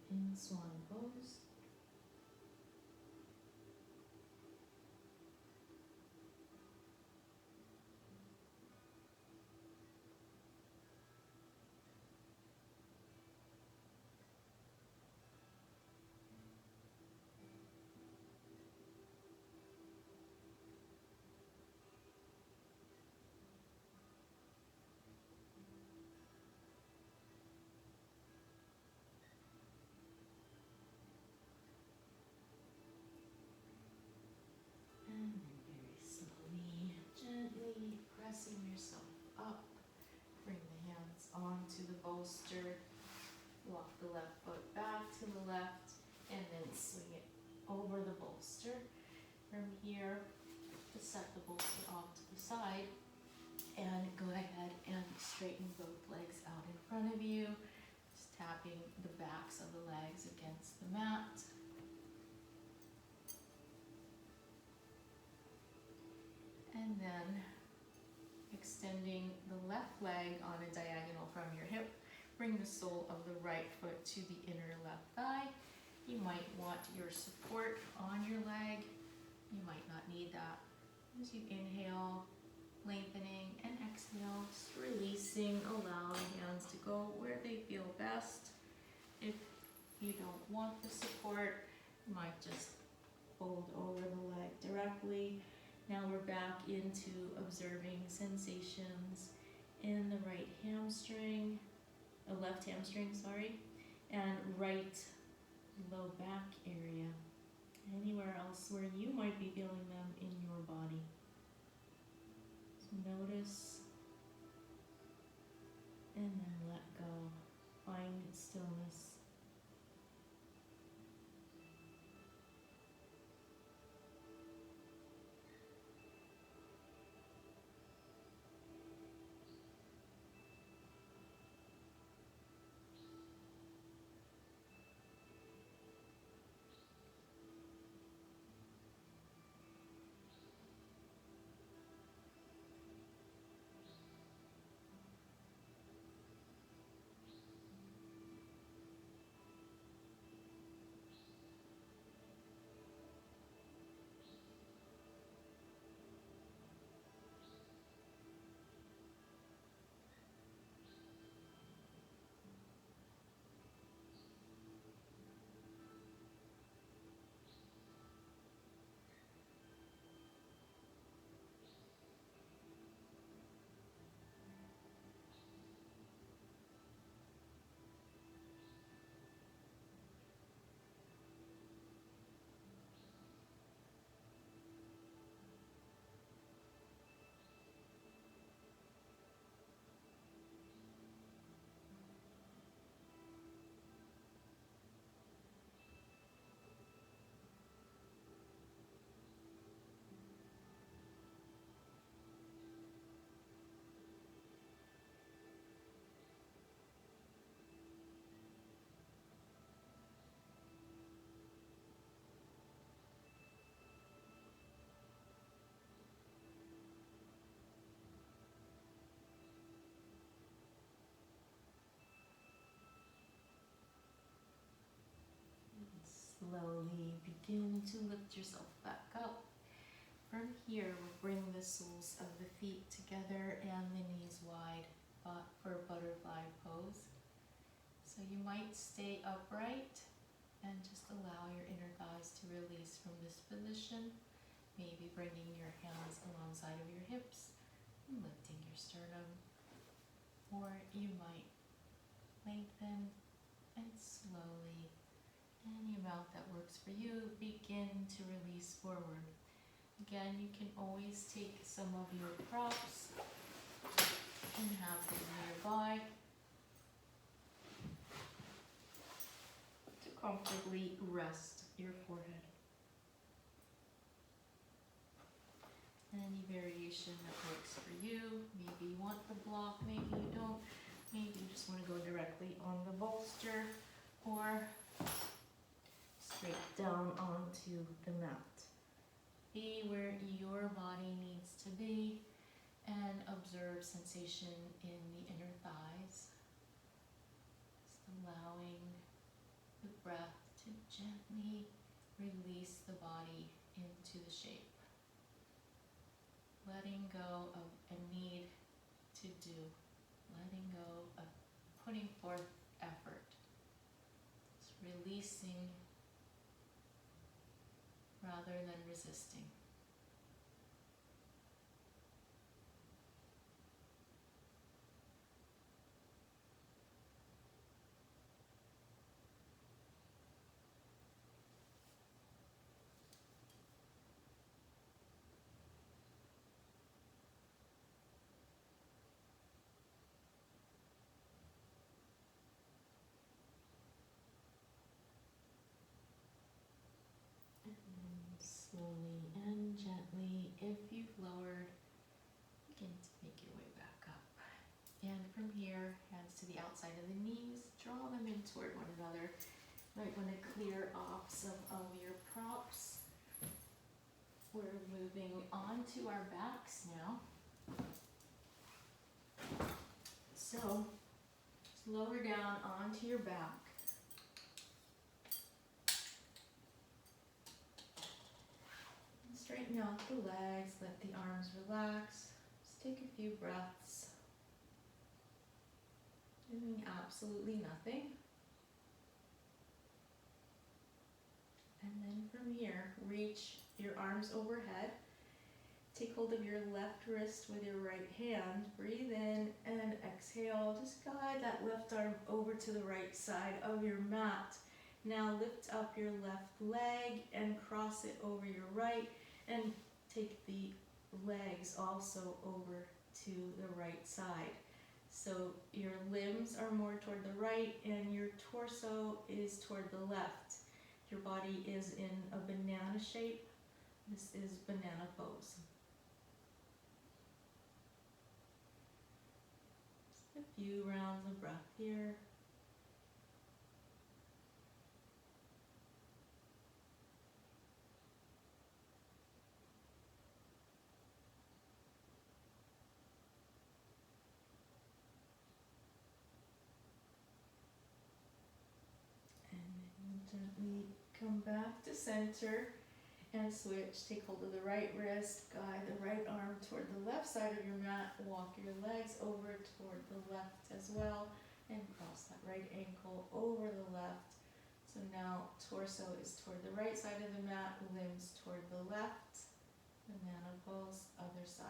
S1: in swan pose. And then very slowly, gently pressing yourself up. Bring the hands onto the bolster. Walk the left foot back to the left and then swing it over the bolster. From here, just set the bolster off to the side and go ahead and straighten both legs out in front of you. Just tapping the backs of the legs against the mat. And then extending the left leg on a diagonal from your hip. Bring the sole of the right foot to the inner left thigh. You might want your support on your leg. You might not need that. As you inhale, lengthening, and exhale, just releasing, allow the hands to go where they feel best. If you don't want the support, you might just fold over the leg directly. Now we're back into observing sensations in the right hamstring, left hamstring, sorry, and right low back area. Anywhere else where you might be feeling them in your body. So notice and then let go. Find stillness. begin to lift yourself back up. From here, we'll bring the soles of the feet together and the knees wide for a butterfly pose. So you might stay upright and just allow your inner thighs to release from this position. Maybe bringing your hands alongside of your hips and lifting your sternum. Or you might lengthen and slowly, any amount that works for you, begin to release forward. Again, you can always take some of your props and have them nearby to comfortably rest your forehead. Any variation that works for you. Maybe you want the block, maybe you don't. Maybe you just want to go directly on the bolster or straight down onto the mat. Be where your body needs to be and observe sensation in the inner thighs. Just allowing the breath to gently release the body into the shape. Letting go of a need to do. Letting go of putting forth effort. Just releasing rather than resisting. Slowly and gently, if you've lowered, begin to make your way back up. And from here, hands to the outside of the knees, draw them in toward one another. You might want to clear off some of your props. We're moving on to our backs now. So, just lower down onto your back. Straighten out the legs, let the arms relax. Just take a few breaths. Doing absolutely nothing. And then from here, reach your arms overhead. Take hold of your left wrist with your right hand. Breathe in and exhale. Just guide that left arm over to the right side of your mat. Now lift up your left leg and cross it over your right. And take the legs also over to the right side. So your limbs are more toward the right and your torso is toward the left. Your body is in a banana shape. This is banana pose. Just a few rounds of breath here. Gently come back to center and switch. Take hold of the right wrist, guide the right arm toward the left side of your mat, walk your legs over toward the left as well, and cross that right ankle over the left. So now torso is toward the right side of the mat, limbs toward the left, banana pose, other side.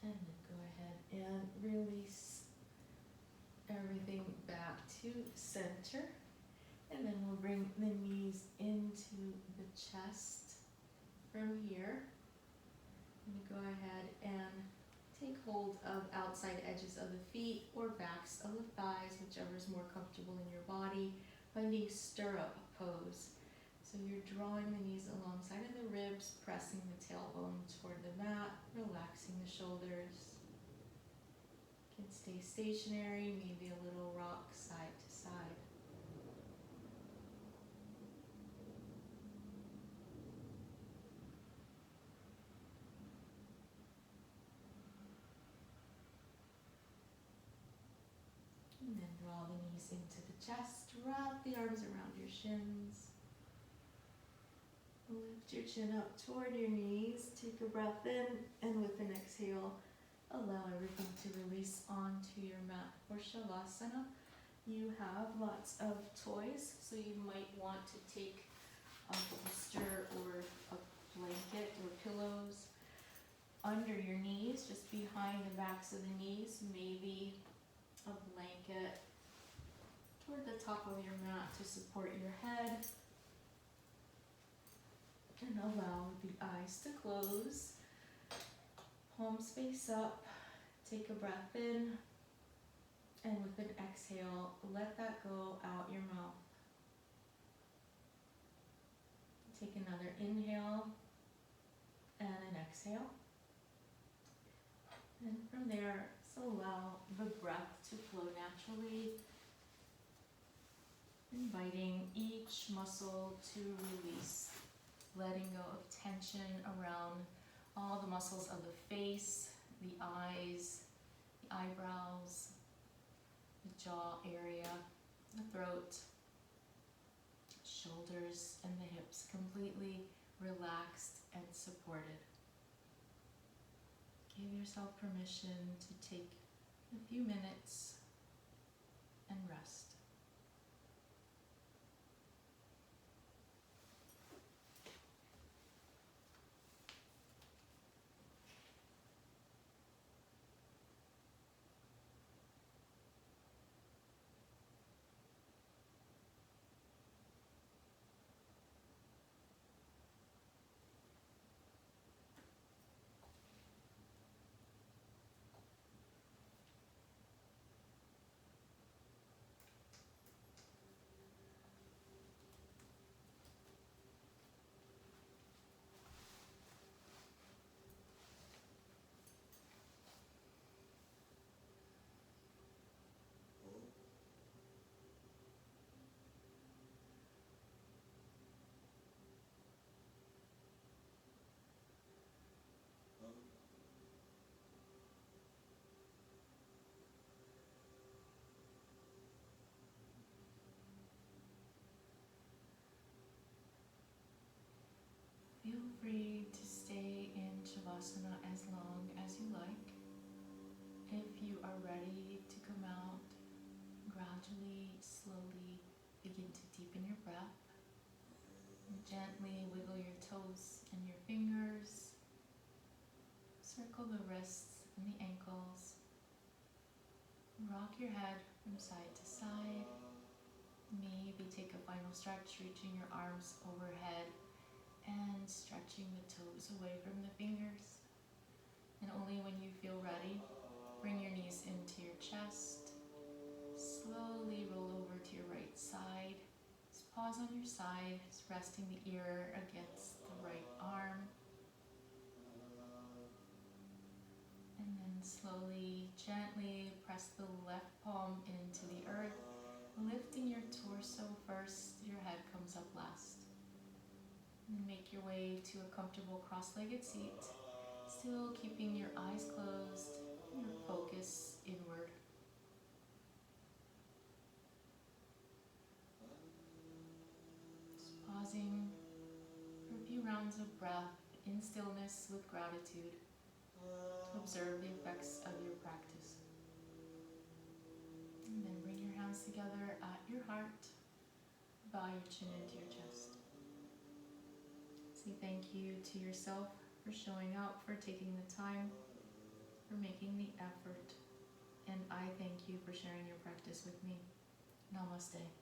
S1: And then go ahead and release everything back to center. And then we'll bring the knees into the chest. From here, I'm going to go ahead and take hold of outside edges of the feet or backs of the thighs, whichever is more comfortable in your body, finding stirrup pose. So you're drawing the knees alongside of the ribs, pressing the tailbone toward the mat, relaxing the shoulders. can stay stationary, maybe a little rock side to side. And then draw the knees into the chest, wrap the arms around your shins. Lift your chin up toward your knees, take a breath in, and with an exhale, allow everything to release onto your mat for Shavasana. You have lots of toys, so you might want to take a bolster or a blanket or pillows under your knees, just behind the backs of the knees, maybe a blanket toward the top of your mat to support your head. And allow the eyes to close, palms face up, take a breath in, and with an exhale, let that go out your mouth. Take another inhale and an exhale. And from there, so allow the breath to flow naturally, inviting each muscle to release. Letting go of tension around all the muscles of the face, the eyes, the eyebrows, the jaw area, the throat, shoulders, and the hips completely relaxed and supported. Give yourself permission to take a few minutes and rest. Feel free to stay in Shavasana as long as you like. If you are ready to come out, gradually, slowly begin to deepen your breath. And gently wiggle your toes and your fingers. Circle the wrists and the ankles. Rock your head from side to side. Maybe take a final stretch, reaching your arms overhead and stretching the toes away from the fingers. And only when you feel ready, bring your knees into your chest. Slowly roll over to your right side. Just pause on your side, just resting the ear against the right arm. And then slowly, gently press the left palm into the earth, lifting your torso first, your head comes up last. And make your way to a comfortable cross-legged seat, still keeping your eyes closed, your focus inward. Just pausing for a few rounds of breath in stillness with gratitude to observe the effects of your practice. And then bring your hands together at your heart, bow your chin into your chest. Say thank you to yourself for showing up, for taking the time, for making the effort. And I thank you for sharing your practice with me. Namaste.